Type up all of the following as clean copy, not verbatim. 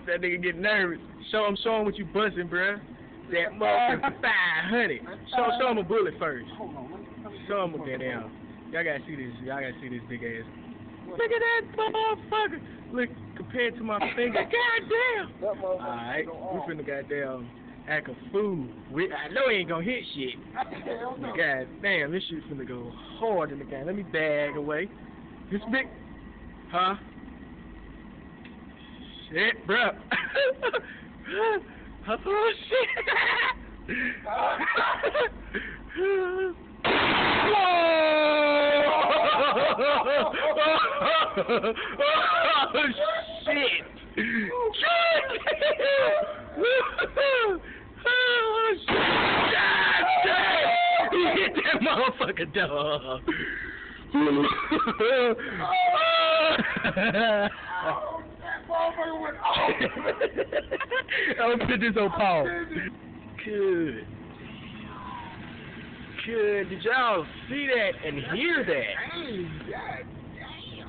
That nigga get nervous. Show him what you busting, bruh. That motherfucker 500. Show him a bullet first. Show him a goddamn. Y'all gotta see this. Y'all gotta see this big ass. Look at that motherfucker. Look, compared to my finger. Goddamn. Alright, we finna goddamn act a fool. I know he ain't gonna hit shit. God damn, this shit finna go hard in the game. Let me bag away. This big. Huh? Shit, bro. Oh, shit. Oh, shit. Oh, shit. God damn. He hit that motherfucker, dog. I'm gonna put this on pause. Good. Did y'all see that and hear that?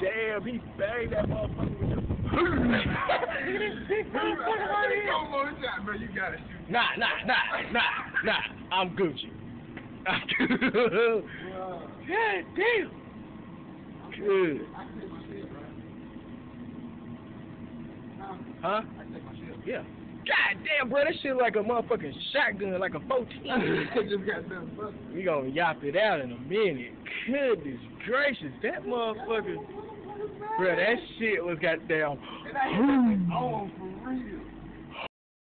Damn, he banged that motherfucker with the... You gotta shoot. Nah. I'm Gucci. God damn. Good. Huh? Yeah. God damn, bro, that shit like a motherfucking shotgun, like a 14. We gonna yop it out in a minute. Goodness gracious, that motherfucker, bro, that shit was goddamn.